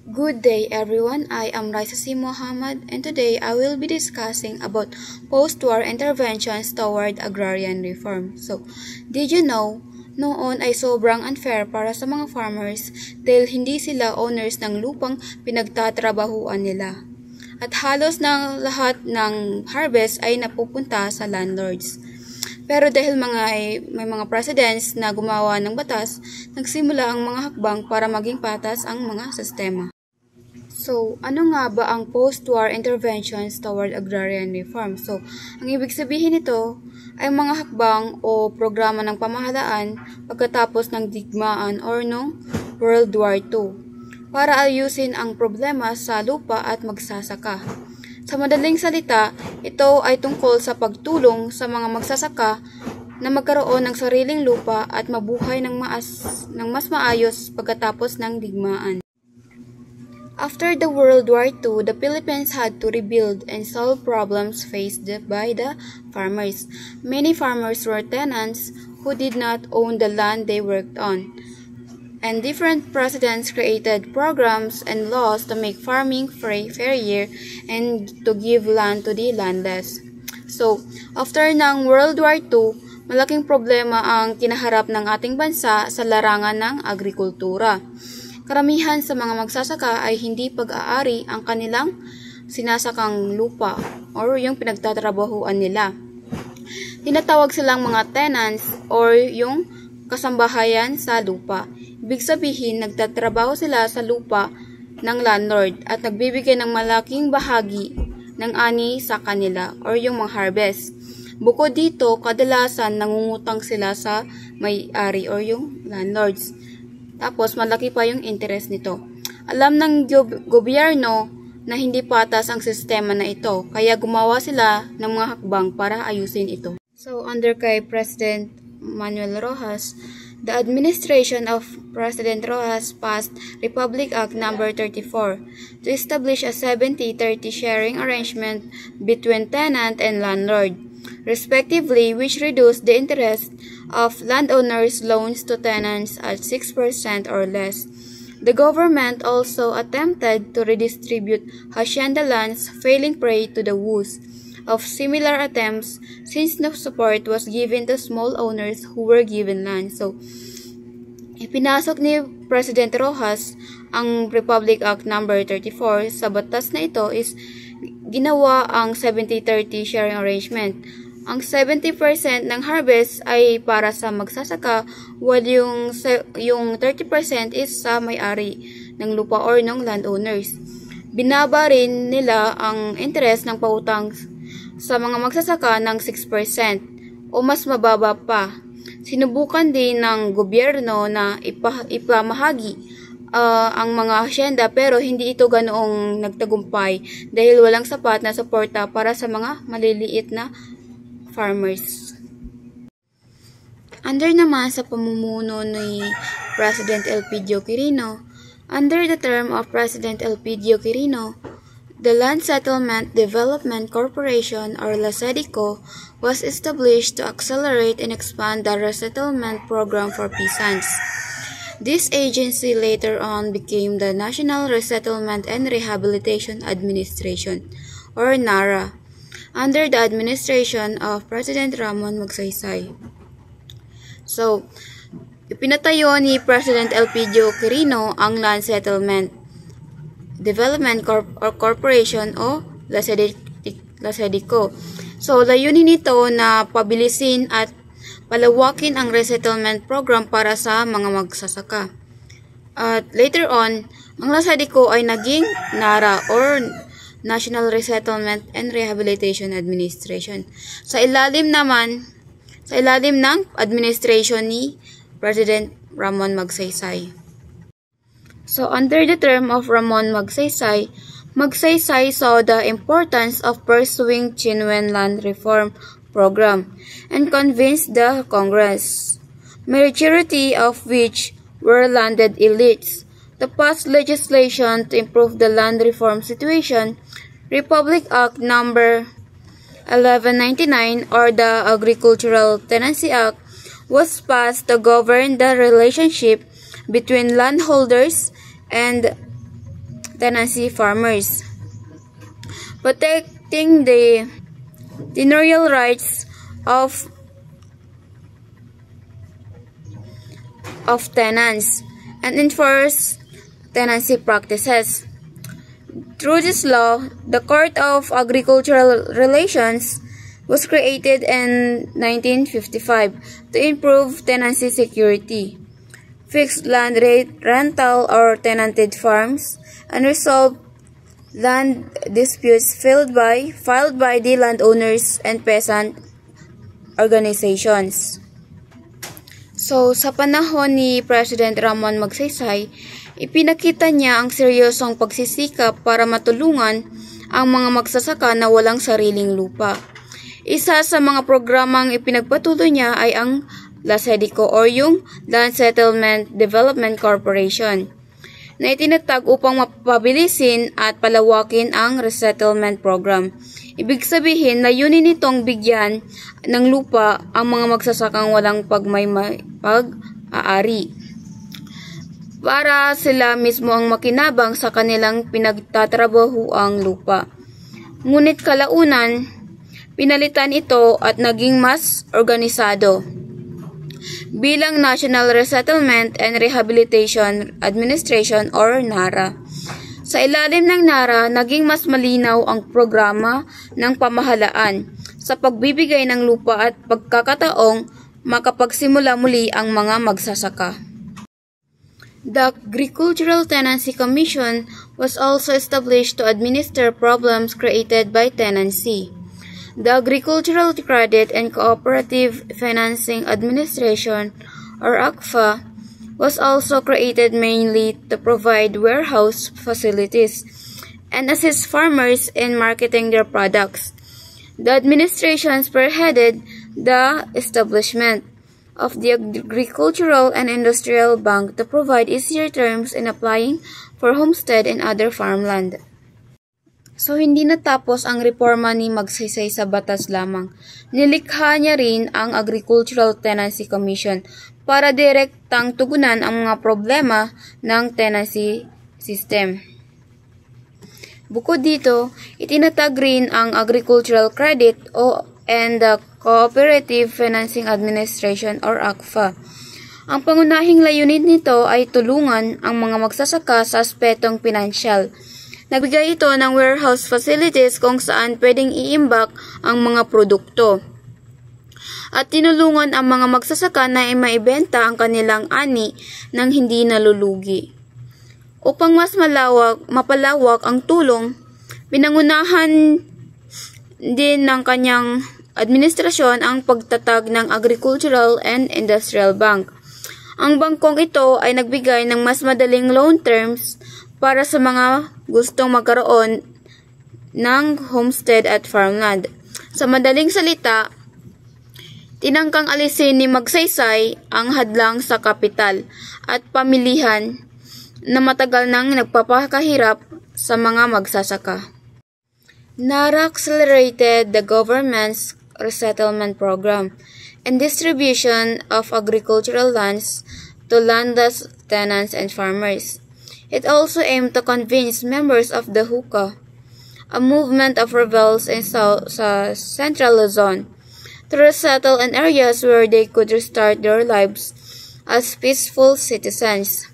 Good day everyone, I am Raisa C. Mohammed and today I will be discussing about post-war interventions toward agrarian reform. So, did you know, noon ay sobrang unfair para sa mga farmers dahil hindi sila owners ng lupang pinagtatrabahuan nila. At halos ng lahat ng harvest ay napupunta sa landlords. Pero dahil may mga presidents na gumawa ng batas, nagsimula ang mga hakbang para maging patas ang mga sistema. So, ano nga ba ang post-war interventions toward agrarian reform? So, ang ibig sabihin nito ay mga hakbang o programa ng pamahalaan pagkatapos ng digmaan or nung World War II para ayusin ang problema sa lupa at magsasaka. Sa madaling salita, ito ay tungkol sa pagtulong sa mga magsasaka na magkaroon ng sariling lupa at mabuhay ng mas maayos pagkatapos ng digmaan. After the World War II, the Philippines had to rebuild and solve problems faced by the farmers. Many farmers were tenants who did not own the land they worked on. And different presidents created programs and laws to make farming fairer and to give land to the landless. So, after ng World War II, malaking problema ang kinaharap ng ating bansa sa larangan ng agrikultura. Karamihan sa mga magsasaka ay hindi pag-aari ang kanilang sinasakang lupa or yung pinagtatrabahuan nila. Tinatawag silang mga tenants or yung kasambahayan sa lupa. Ibig sabihin, nagtatrabaho sila sa lupa ng landlord at nagbibigay ng malaking bahagi ng ani sa kanila or yung mga harvest. Bukod dito, kadalasan nangungutang sila sa may-ari or yung landlords. Tapos, malaki pa yung interest nito. Alam ng gobyerno na hindi patas ang sistema na ito, kaya gumawa sila ng mga hakbang para ayusin ito. So, under kay President Manuel Rojas, the administration of President Rojas passed Republic Act No. 34 to establish a 70-30 sharing arrangement between tenant and landlord, respectively, which reduced the interest of landowners' loans to tenants at 6% or less. The government also attempted to redistribute hacienda lands, falling prey to the woes of similar attempts since no support was given to small owners who were given land. So, ipinasok ni President Rojas ang Republic Act No. 34. Sa batas na ito is ginawa ang 70-30 sharing arrangement. Ang 70% ng harvest ay para sa magsasaka while yung 30% is sa may-ari ng lupa or ng landowners. Binaba rin nila ang interest ng pautang sa mga magsasaka ng 6% o mas mababa pa. Sinubukan din ng gobyerno na ipamahagi ang mga hacienda pero hindi ito ganoong nagtagumpay dahil walang sapat na suporta para sa mga maliliit na farmers. Under naman sa pamumuno ni President Elpidio Quirino, under the term of President Elpidio Quirino, the Land Settlement Development Corporation or LASEDICO was established to accelerate and expand the resettlement program for peasants. This agency later on became the National Resettlement and Rehabilitation Administration or NARA under the administration of President Ramon Magsaysay. So, ipinatayo ni President Elpidio Quirino ang Land Settlement Development Corporation o LASEDICO. So, layunin nito na pabilisin at palawakin ang resettlement program para sa mga magsasaka. At later on, ang LASEDICO ay naging NARA or National Resettlement and Rehabilitation Administration. Sa ilalim ng administration ni President Ramon Magsaysay. So, under the term of Ramon Magsaysay, Magsaysay saw the importance of pursuing genuine land reform program and convinced the Congress, majority of which were landed elites, to pass legislation to improve the land reform situation. Republic Act No. 1199 or the Agricultural Tenancy Act was passed to govern the relationship between landholders and tenancy farmers, protecting the tenurial rights of tenants, and enforce tenancy practices. Through this law, the Court of Agricultural Relations was created in 1955 to improve tenancy security, fix land rate rental or tenanted farms, and resolve land disputes filed by the landowners and peasant organizations. So, sa panahon ni President Ramon Magsaysay, ipinakita niya ang seryosong pagsisikap para matulungan ang mga magsasaka na walang sariling lupa. Isa sa mga programang ipinagpatuloy niya ay ang LASEDICO o yung Land Settlement Development Corporation, na itinatag upang mapabilisin at palawakin ang resettlement program. Ibig sabihin, layunin nitong bigyan ng lupa ang mga magsasakang walang pag-aari, para sila mismo ang makinabang sa kanilang pinagtatrabahuang lupa. Ngunit kalaunan, pinalitan ito at naging mas organisado bilang National Resettlement and Rehabilitation Administration or NARA. Sa ilalim ng NARA, naging mas malinaw ang programa ng pamahalaan sa pagbibigay ng lupa at pagkakataong makapagsimula muli ang mga magsasaka. The Agricultural Tenancy Commission was also established to administer problems created by tenancy. The Agricultural Credit and Cooperative Financing Administration, or ACFA, was also created mainly to provide warehouse facilities and assist farmers in marketing their products. The administration spearheaded the establishment of the Agricultural and Industrial Bank to provide easier terms in applying for homestead and other farmland. So, hindi natapos ang reforma ni Magsaysay sa batas lamang. Nilikha niya rin ang Agricultural Tenancy Commission para direktang tugunan ang mga problema ng tenancy system. Bukod dito, itinatag rin ang Agricultural Credit and the Cooperative Financing Administration or ACFA. Ang pangunahing layunin nito ay tulungan ang mga magsasaka sa aspetong pinansyal. Nagbigay ito ng warehouse facilities kung saan pwedeng iimbak ang mga produkto. At tinulungan ang mga magsasaka na maibenta ang kanilang ani nang hindi nalulugi. Upang mas mapalawak ang tulong, pinangunahan din ng kanyang administrasyon ang pagtatag ng Agricultural and Industrial Bank. Ang bangkong ito ay nagbigay ng mas madaling loan terms para sa mga gustong magkaroon ng homestead at farmland. Sa madaling salita, tinangkang alisin ni Magsaysay ang hadlang sa kapital at pamilihan na matagal nang nagpapakahirap sa mga magsasaka. NARA accelerated the government's resettlement program and distribution of agricultural lands to landless tenants and farmers. It also aimed to convince members of the Hukah, a movement of rebels in Central Luzon, to resettle in areas where they could restart their lives as peaceful citizens.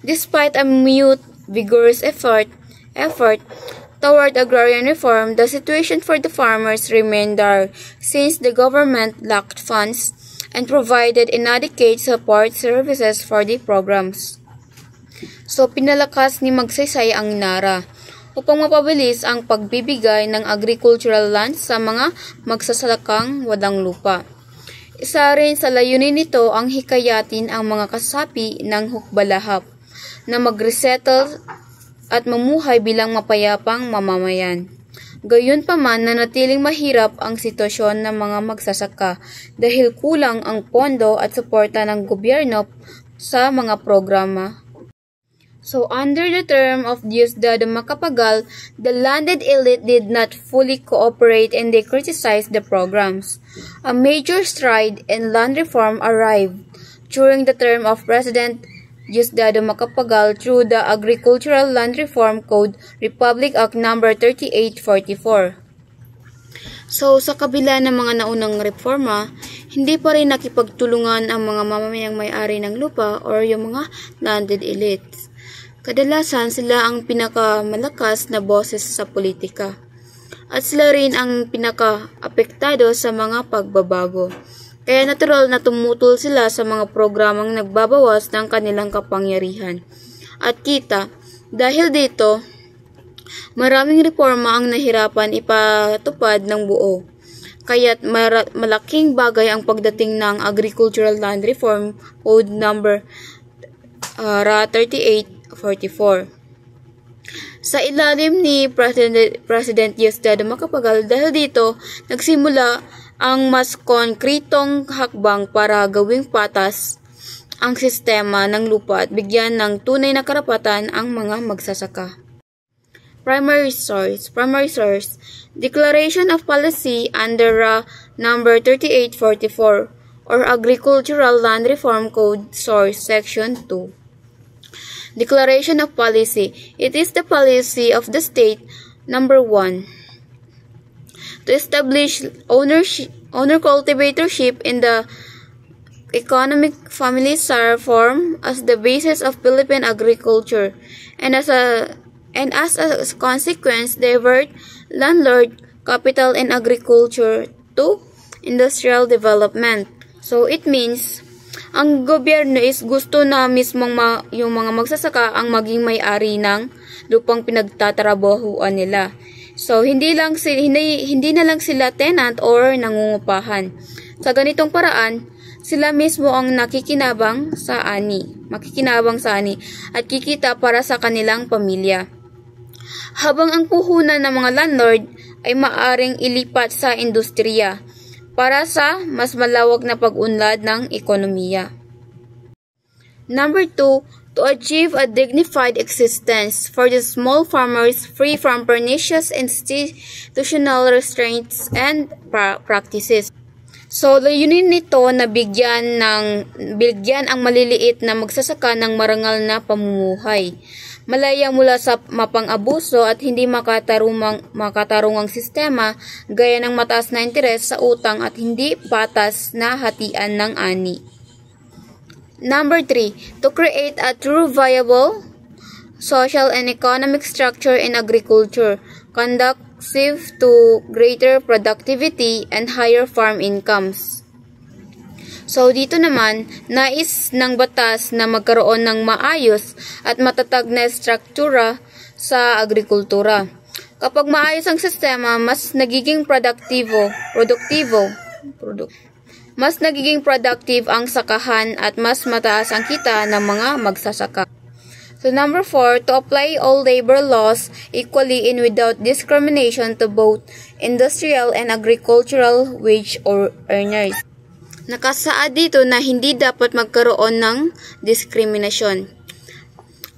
Despite a mute, vigorous effort toward agrarian reform, the situation for the farmers remained dire since the government lacked funds and provided inadequate support services for the programs. So, pinalakas ni Magsaysay ang NARA upang mapabilis ang pagbibigay ng agricultural lands sa mga magsasakang walang lupa. Isa rin sa layunin nito ang hikayatin ang mga kasapi ng hukbalahap na mag-resettle at mamuhay bilang mapayapang mamamayan. Gayunpaman, nanatiling mahirap ang sitwasyon ng mga magsasaka dahil kulang ang pondo at suporta ng gobyerno sa mga programa. So, under the term of Diosdado Macapagal, the landed elite did not fully cooperate and they criticized the programs. A major stride in land reform arrived during the term of President Diosdado Macapagal through the Agricultural Land Reform Code, Republic Act No. 3844. So, sa kabila ng mga naunang reforma, hindi pa rin nakipagtulungan ang mga mamamayang may-ari ng lupa or yung mga landed elites. Kadalasan sila ang pinakamalakas na boses sa politika. At sila rin ang pinaka-apektado sa mga pagbabago. Kaya natural na tumutol sila sa mga programang nagbabawas ng kanilang kapangyarihan. At kita, dahil dito, maraming reforma ang nahirapan ipatupad ng buo. Kaya't malaking bagay ang pagdating ng Agricultural Land Reform Code No. 3844. Sa ilalim ni President Diosdado Macapagal, dahil dito, nagsimula ang mas konkretong hakbang para gawing patas ang sistema ng lupa at bigyan ng tunay na karapatan ang mga magsasaka. Primary source, Declaration of Policy under No. 3844 or Agricultural Land Reform Code, Source, Section 2. Declaration of Policy. It is the policy of the state, number 1, to establish owner-cultivatorship in the economic family form as the basis of Philippine agriculture, and as a consequence, divert landlord capital in agriculture to industrial development. So, it means, ang gobyerno is gusto na mismong yung mga magsasaka ang maging may-ari ng lupang pinagtatrabahuan nila. So, hindi na lang sila tenant or nangungupahan. Sa ganitong paraan, sila mismo ang makikinabang sa ani at kikita para sa kanilang pamilya. Habang ang puhunan ng mga landlord ay maaring ilipat sa industriya para sa mas malawak na pag-unlad ng ekonomiya. Number 2, to achieve a dignified existence for the small farmers free from pernicious institutional restraints and practices. So, layunin nito na bigyan ang maliliit na magsasaka ng marangal na pamumuhay, malaya mula sa mapang-abuso at hindi makatarungang sistema gaya ng mataas na interes sa utang at hindi patas na hatian ng ani. Number 3, to create a true viable social and economic structure in agriculture, conducive to greater productivity and higher farm incomes. So, dito naman, nais ng batas na magkaroon ng maayos at matatag na struktura sa agrikultura. Kapag maayos ang sistema, mas nagiging productive ang sakahan at mas mataas ang kita ng mga magsasaka. So, number 4, to apply all labor laws equally and without discrimination to both industrial and agricultural wage earners. Nakasaad dito na hindi dapat magkaroon ng diskriminasyon.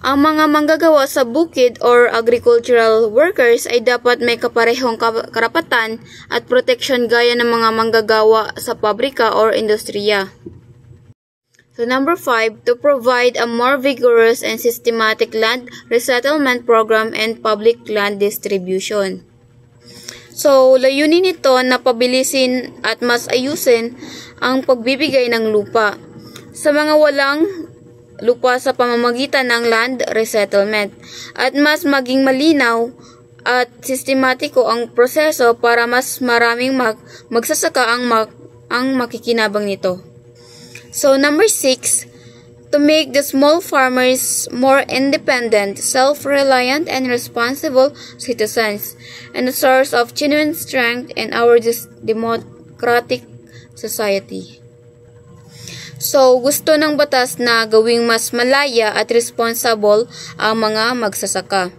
Ang mga manggagawa sa bukid or agricultural workers ay dapat may kaparehong karapatan at proteksyon gaya ng mga manggagawa sa pabrika or industriya. So, number 5, to provide a more vigorous and systematic land resettlement program and public land distribution. So, layunin nito na pabilisin at mas ayusin ang pagbibigay ng lupa sa mga walang lupa sa pamamagitan ng land resettlement at mas maging malinaw at sistematiko ang proseso para mas maraming magsasaka ang makikinabang nito. So, number 6, to make the small farmers more independent, self-reliant, and responsible citizens, and a source of genuine strength in our democratic society. So, gusto ng batas na gawing mas malaya at responsible ang mga magsasaka.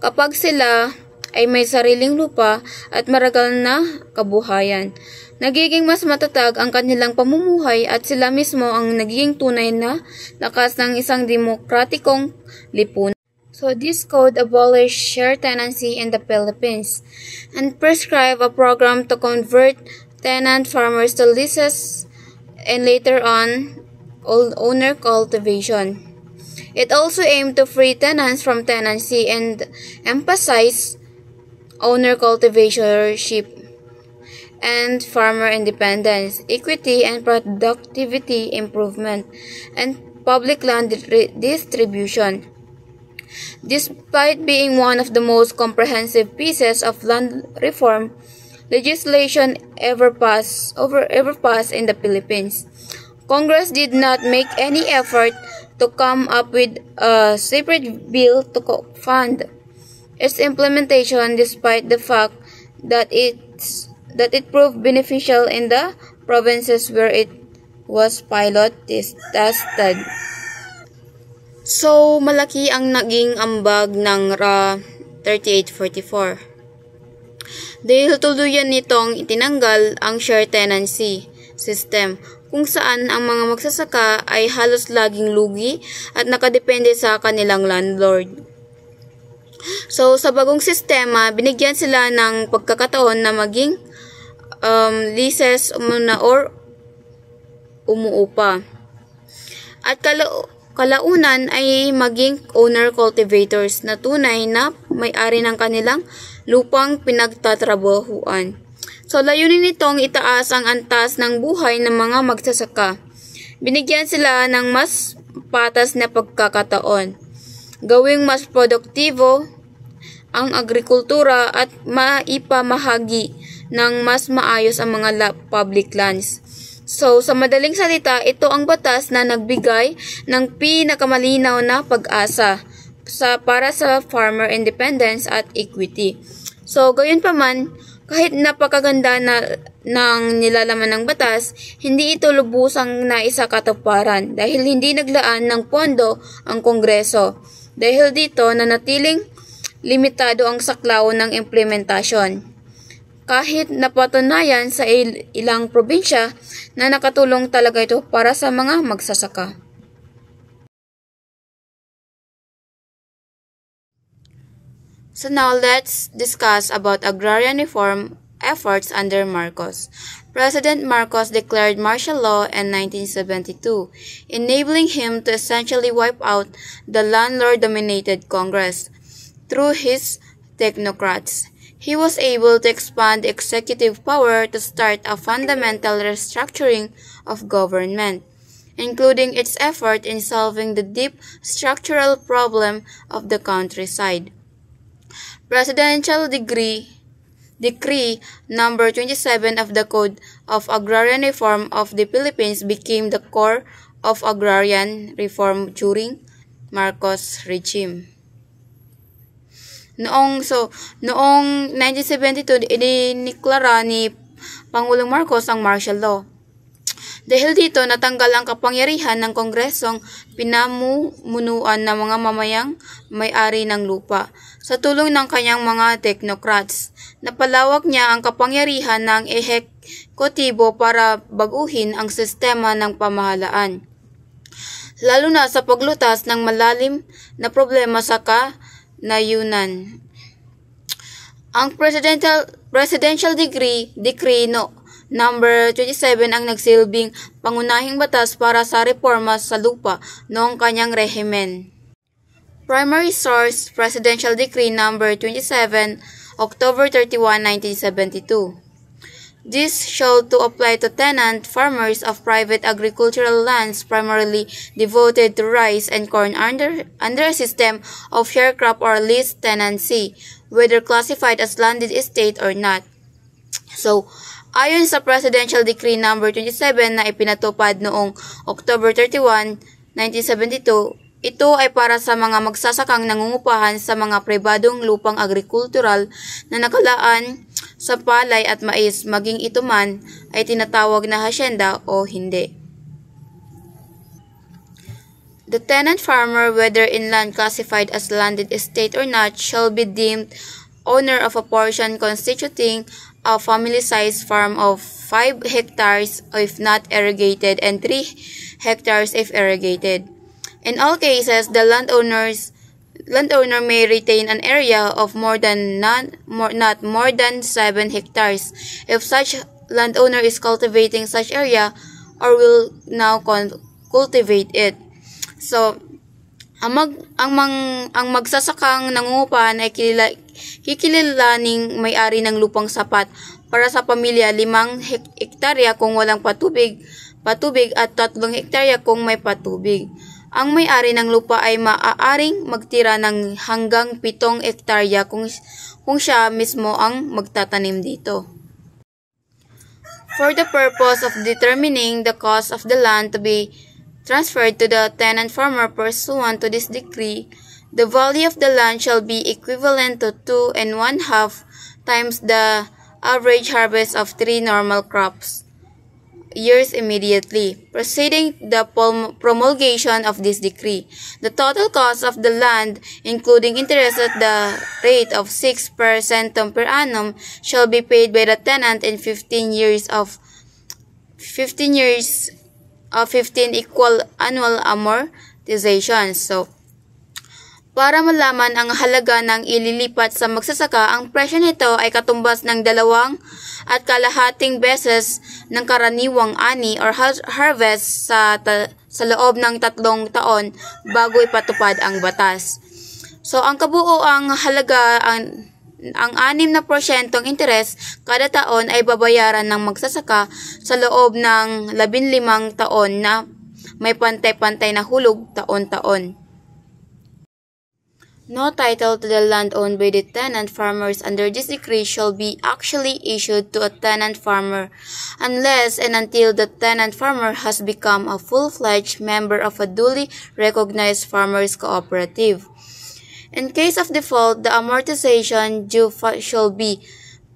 Kapag sila ay may sariling lupa at maragal na kabuhayan, nagiging mas matatag ang kanilang pamumuhay at sila mismo ang nagiging tunay na lakas ng isang demokratikong lipunan. So, this code abolished share tenancy in the Philippines and prescribed a program to convert tenant farmers to leases and later on owner cultivation. It also aimed to free tenants from tenancy and emphasize owner cultivatorship and farmer independence, equity and productivity improvement, and public land distribution. Despite being one of the most comprehensive pieces of land reform legislation ever passed in the Philippines, Congress did not make any effort to come up with a separate bill to fund its implementation, despite the fact that it proved beneficial in the provinces where it was pilot tested. So, malaki ang naging ambag ng RA 3844. Dahil tuluyan nitong itinanggal ang share tenancy system, kung saan ang mga magsasaka ay halos laging lugi at nakadepende sa kanilang landlord. So, sa bagong sistema, binigyan sila ng pagkakataon na maging leases muna or umuupa. At kalaunan ay maging owner cultivators na tunay na may-ari ng kanilang lupang pinagtatrabahuan. So, layunin nitong itaas ang antas ng buhay ng mga magsasaka. Binigyan sila ng mas patas na pagkakataon, gawing mas produktibo ang agrikultura at maipamahagi ng mas maayos ang mga public lands. So, sa madaling salita, ito ang batas na nagbigay ng pinakamalinaw na pag-asa para sa farmer independence at equity. So, gayon pa man, kahit napakaganda ng nilalaman ng batas, hindi ito lubusang naisakatuparan dahil hindi naglaan ng pondo ang Kongreso. Dahil dito, nanatiling limitado ang saklaw ng implementasyon. Kahit napatunayan sa ilang probinsya na nakatulong talaga ito para sa mga magsasaka. So now let's discuss about agrarian reform efforts under Marcos. President Marcos declared martial law in 1972, enabling him to essentially wipe out the landlord-dominated Congress through his technocrats. He was able to expand executive power to start a fundamental restructuring of government, including its effort in solving the deep structural problem of the countryside. Presidential Decree number 27 of the Code of Agrarian Reform of the Philippines became the core of agrarian reform during Marcos regime. Noong 1972, idiniklara ni Pangulong Marcos ang martial law. Dahil dito, natanggal ang kapangyarihan ng Kongresong pinamumunuan ng mga mamayang may-ari ng lupa. Sa tulong ng kanyang mga technocrats, napalawak niya ang kapangyarihan ng ehekutibo para baguhin ang sistema ng pamahalaan, lalo na sa paglutas ng malalim na problema sa kanayunan. Ang Presidential Decree number 27 ang nagsilbing pangunahing batas para sa reforma sa lupa noong kanyang rehimen. Primary source, Presidential Decree number 27, October 31, 1972. This shall to apply to tenant farmers of private agricultural lands primarily devoted to rice and corn under a system of sharecrop or lease tenancy, whether classified as landed estate or not. So, ayon sa Presidential Decree number 27 na ipinatupad noong October 31, 1972, ito ay para sa mga magsasakang nangungupahan sa mga pribadong lupang agrikultural na nakalaan sa palay at mais, maging ito man ay tinatawag na hacienda o hindi. The tenant farmer, whether in land classified as landed estate or not, shall be deemed owner of a portion constituting a family-sized farm of 5 hectares if not irrigated and 3 hectares if irrigated. In all cases, the landowner may retain an area of not more than 7 hectares if such landowner is cultivating such area or will now cultivate it. So, Ang magsasakang nangungupahan ay kikilalaning may-ari ng lupang sapat para sa pamilya 5 hektarya kung walang patubig at 3 hektarya kung may patubig. Ang may-ari ng lupa ay maaaring magtira ng hanggang 7 hektarya kung siya mismo ang magtatanim dito. For the purpose of determining the cost of the land to be transferred to the tenant farmer pursuant to this decree, the value of the land shall be equivalent to 2 1/2 times the average harvest of 3 normal crops years immediately preceding the promulgation of this decree. The total cost of the land, including interest at the rate of 6% per annum, shall be paid by the tenant in 15 years of 15 equal annual amortizations. So, para malaman ang halaga ng ililipat sa magsasaka, ang presyo nito ay katumbas ng 2.5 beses ng karaniwang ani or harvest sa loob ng 3 taon bago ipatupad ang batas. So, ang kabuoang halaga, ang 6% interes kada taon ay babayaran ng magsasaka sa loob ng 15 taon na may pantay-pantay na hulog taon-taon. No title to the land owned by the tenant farmers under this decree shall be actually issued to a tenant farmer unless and until the tenant farmer has become a full-fledged member of a duly recognized farmers cooperative. In case of default, the amortization due shall be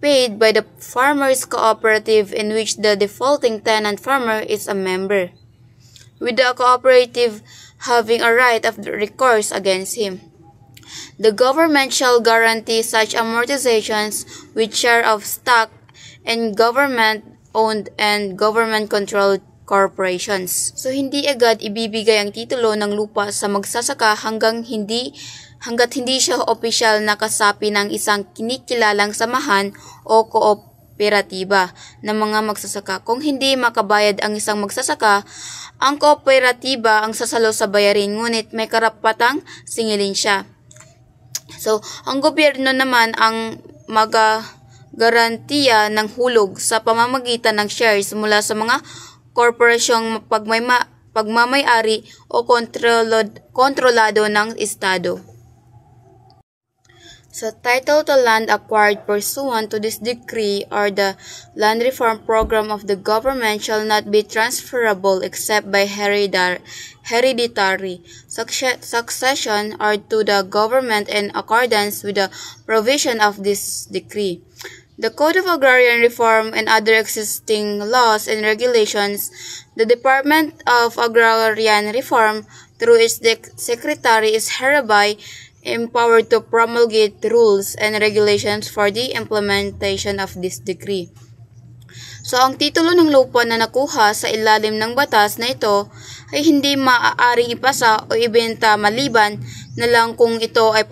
paid by the farmers cooperative in which the defaulting tenant farmer is a member, with the cooperative having a right of recourse against him. The government shall guarantee such amortizations with share of stock in government-owned and government-controlled corporations. So, hindi agad ibibigay ang titulo ng lupa sa magsasaka hanggat hindi siya opisyal na kasapi ng isang kinikilalang samahan o kooperatiba ng mga magsasaka. Kung hindi makabayad ang isang magsasaka, ang kooperatiba ang sasalo sa bayarin, ngunit may karapatang singilin siya. So, ang gobyerno naman ang magarantiya ng hulog sa pamamagitan ng shares mula sa mga korporasyong pagmamay-ari o kontrolado ng Estado. So, title to land acquired pursuant to this decree or the land reform program of the government shall not be transferable except by hereditary succession or to the government in accordance with the provision of this decree. The Code of Agrarian Reform and other existing laws and regulations, the Department of Agrarian Reform, through its secretary, is hereby empowered to promulgate rules and regulations for the implementation of this decree. So, ang titulo ng lupa na nakuha sa ilalim ng batas na ito ay hindi maaaring ipasa o ibenta maliban na lang kung ito ay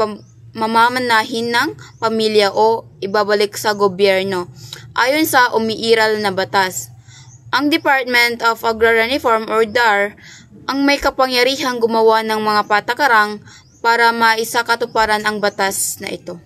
mamamanahin ng pamilya o ibabalik sa gobyerno, ayon sa umiiral na batas. Ang Department of Agrarian Reform or DAR ang may kapangyarihang gumawa ng mga patakarang para maisakatuparan ang batas na ito.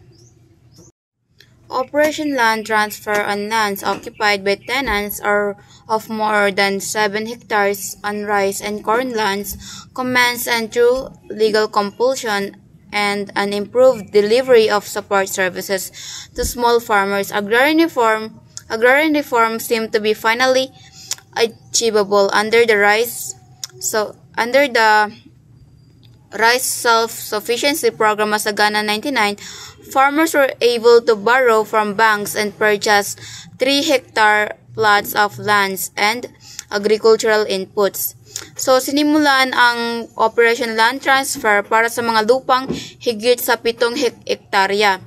Operation Land Transfer on lands occupied by tenants or of more than 7 hectares on rice and corn lands commenced and through legal compulsion and an improved delivery of support services to small farmers. Agrarian reform seemed to be finally achievable under the Rice Self-Sufficiency Program Masagana 99, farmers were able to borrow from banks and purchase 3-hectare plots of lands and agricultural inputs. So, sinimulan ang Operation Land Transfer para sa mga lupang higit sa 7 hektarya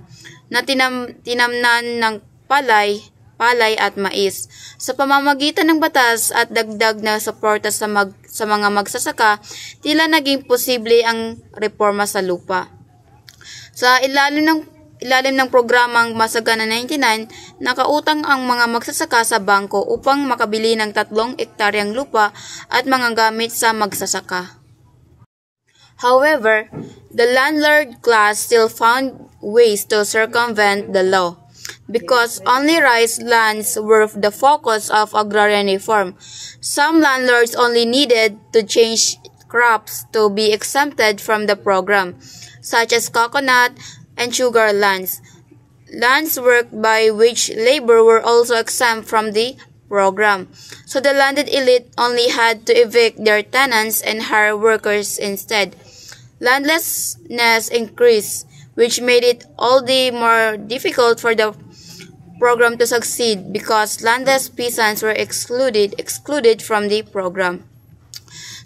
na tinamnan ng palay at mais. Sa pamamagitan ng batas at dagdag na suporta sa mga magsasaka, tila naging posible ang reforma sa lupa. Sa ilalim ng programang Masagana 99, nakautang ang mga magsasaka sa bangko upang makabili ng 3 hektaryang lupa at mga gamit sa magsasaka. However, the landlord class still found ways to circumvent the law, because only rice lands were the focus of agrarian reform. Some landlords only needed to change crops to be exempted from the program, such as coconut and sugar lands. Lands worked by wage labor were also exempt from the program, so the landed elite only had to evict their tenants and hire workers instead. Landlessness increased, which made it all the more difficult for the program to succeed because landless peasants were excluded from the program.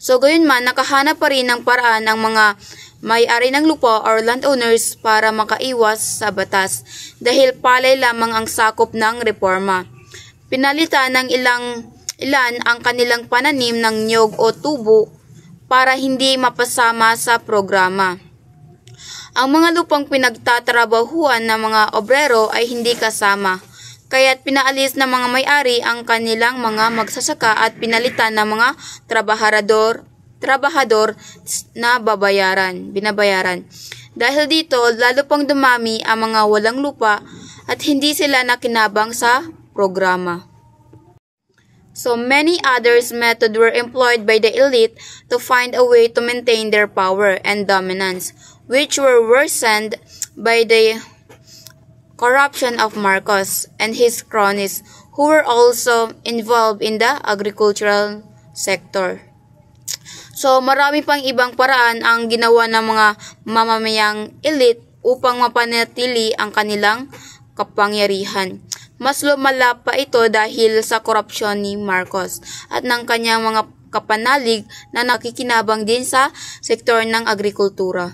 So gayunman, nakahanap pa rin ng paraan ang mga may-ari ng lupa or landowners para makaiwas sa batas dahil palay lamang ang sakop ng reforma. Pinalitan ng ilan ang kanilang pananim ng niyog o tubo para hindi mapasama sa programa. Ang mga lupang pinagtatrabahuan ng mga obrero ay hindi kasama, kaya't pinaalis ng mga may-ari ang kanilang mga magsasaka at pinalitan ng mga trabahador na binabayaran. Dahil dito, lalo pang dumami ang mga walang lupa at hindi sila nakinabang sa programa. So many others methods were employed by the elite to find a way to maintain their power and dominance, which were worsened by the corruption of Marcos and his cronies, who were also involved in the agricultural sector. So marami pang ibang paraan ang ginawa ng mga mamamayang elite upang mapanatili ang kanilang kapangyarihan. Mas lumala pa ito dahil sa korupsyon ni Marcos at ng kanyang mga kapanalig na nakikinabang din sa sektor ng agrikultura.